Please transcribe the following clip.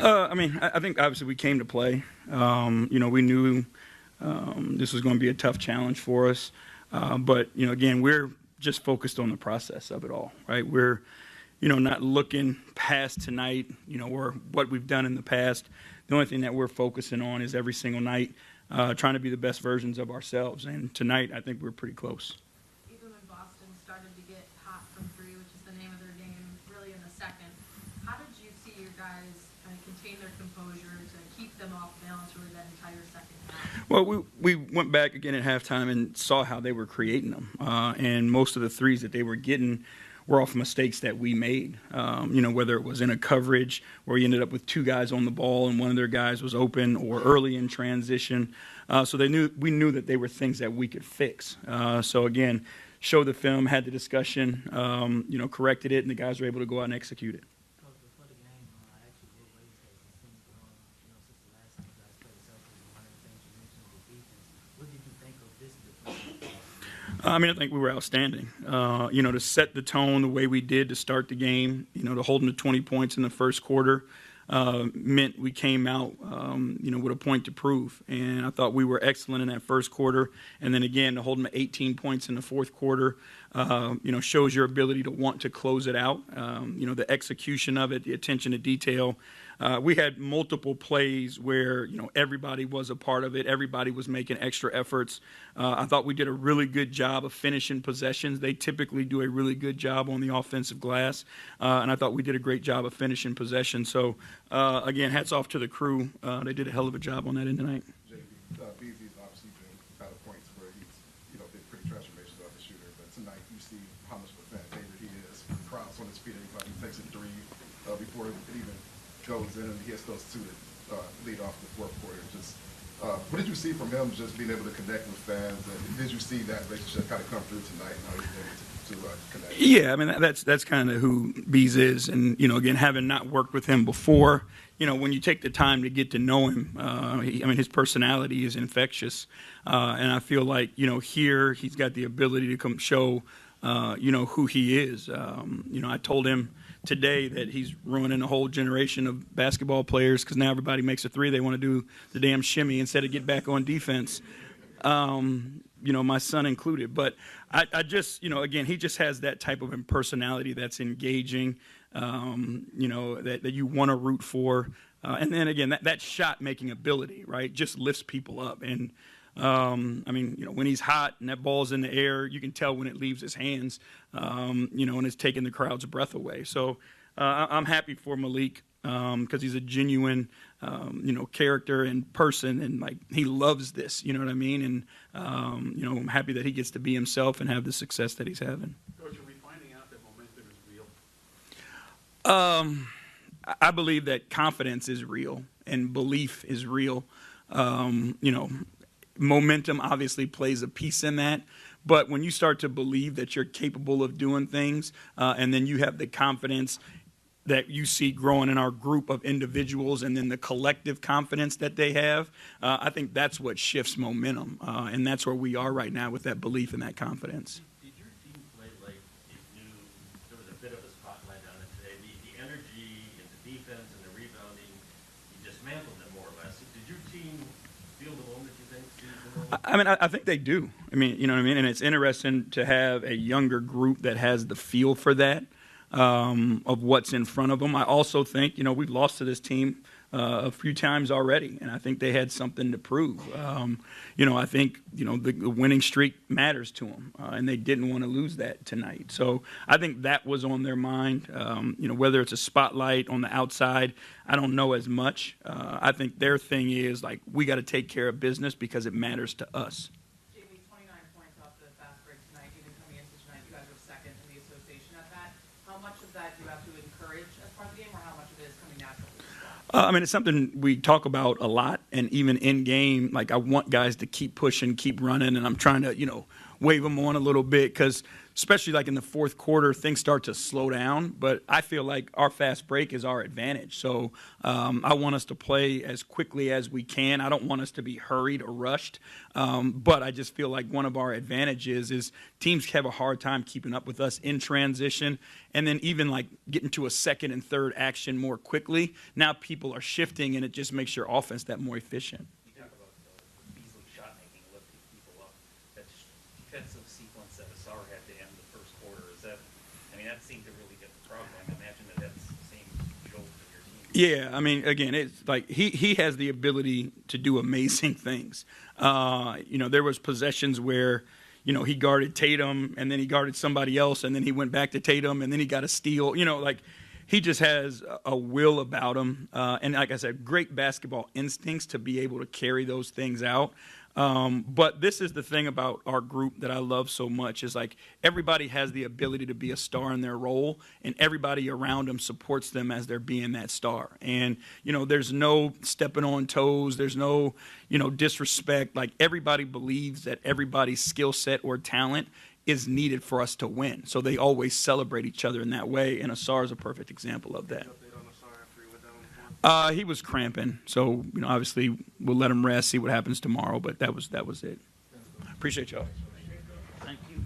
I think obviously we came to play. We knew this was going to be a tough challenge for us. But again, we're just focused on the process of it all, right? We're, not looking past tonight, or what we've done in the past. The only thing that we're focusing on is every single night trying to be the best versions of ourselves. And tonight, I think we're pretty close. Even when Boston started to get hot from three, which is the name of their game, really in the second, how did you see your guys kind of contain their composure to keep them off balance really that entire second half? Well, we went back again at halftime and saw how they were creating them. And most of the threes that they were getting were off mistakes that we made, whether it was in a coverage where you ended up with two guys on the ball and one of their guys was open, or early in transition. So we knew that they were things that we could fix. So, again, showed the film, had the discussion, corrected it, and the guys were able to go out and execute it. Coach, before the game, I actually did raise that since the last time you guys played the Celtics, one of the things you mentioned was defense. What did you think of this defense? I think we were outstanding. To set the tone the way we did to start the game, to hold them to 20 points in the first quarter meant we came out, with a point to prove. And I thought we were excellent in that first quarter. And then again, to hold them to 18 points in the fourth quarter, shows your ability to want to close it out. The execution of it, the attention to detail. We had multiple plays where, everybody was a part of it. Everybody was making extra efforts. I thought we did a really good job of finishing possessions. They typically do a really good job on the offensive glass. And I thought we did a great job of finishing possession. So, again, hats off to the crew. They did a hell of a job on that end tonight. BZ's obviously been at points where he's, been pretty transformational as a shooter. But tonight you see how much of a fan favorite he is. Crowds on his feet anytime he takes a three before it even goes in, and he hits those two to lead off the fourth quarter. Just what did you see from him, just being able to connect with fans? And did you see that relationship kind of come through tonight and how he's able to connect? Yeah, that's kind of who Bees is. And, again, having not worked with him before, when you take the time to get to know him, his personality is infectious. And I feel like, here he's got the ability to come show, who he is. I told him today that he's ruining a whole generation of basketball players because now everybody makes a three. They want to do the damn shimmy instead of get back on defense. My son included. But I just, again, he just has that type of personality that's engaging, that you want to root for. And then, again, that shot-making ability, right, just lifts people up. And, when he's hot and that ball's in the air, you can tell when it leaves his hands, and it's taking the crowd's breath away. So I'm happy for Malik because he's a genuine, character and person, and he loves this. You know what I mean? And I'm happy that he gets to be himself and have the success that he's having. Coach, are we finding out that momentum is real? I believe that confidence is real and belief is real. Momentum obviously plays a piece in that. But when you start to believe that you're capable of doing things, and then you have the confidence that you see growing in our group of individuals, and then the collective confidence that they have, I think that's what shifts momentum. And that's where we are right now with that belief and that confidence. Did your team play like it knew there was a bit of a spotlight on it today? The energy and the defense and the rebounding, you dismantled them more or less. Did your team feel the moment, you think? I think they do. You know what I mean? And it's interesting to have a younger group that has the feel for that, of what's in front of them. I also think, we've lost to this team a few times already, and I think they had something to prove. I think, the winning streak matters to them, and they didn't want to lose that tonight. So I think that was on their mind. Whether it's a spotlight on the outside, I don't know as much. I think their thing is, we got to take care of business because it matters to us. Jamie, 29 points off the fast break tonight. Even coming into tonight, you guys were second in the association at that. How much of that do you have to encourage as part of the game, or how much of it is coming naturally? It's something we talk about a lot, and even in game, I want guys to keep pushing, keep running, and I'm trying to, wave them on a little bit, because especially like in the fourth quarter, things start to slow down. But I feel like our fast break is our advantage. So I want us to play as quickly as we can. I don't want us to be hurried or rushed. But I just feel like one of our advantages is teams have a hard time keeping up with us in transition. And then even like getting to a second and third action more quickly. Now people are shifting, and it just makes your offense that more efficient. You talk about the Beasley shot making, lifting people up. That defensive sequence that Asar had to end the first quarter, is that, I mean, that seemed to really get the problem. I imagine that that's the same jolt for your team. Yeah, I mean, again, it's like he has the ability to do amazing things. There was possessions where, he guarded Tatum, and then he guarded somebody else, and then he went back to Tatum, and then he got a steal. He just has a will about him. And like I said, great basketball instincts to be able to carry those things out. But this is the thing about our group that I love so much, is like everybody has the ability to be a star in their role, and everybody around them supports them as they're being that star. And, there's no stepping on toes. There's no, disrespect. Like, everybody believes that everybody's skill set or talent is needed for us to win. So they always celebrate each other in that way, and Asar is a perfect example of that. He was cramping, so obviously we'll let him rest, see what happens tomorrow. But that was it. I appreciate y'all. Thank you.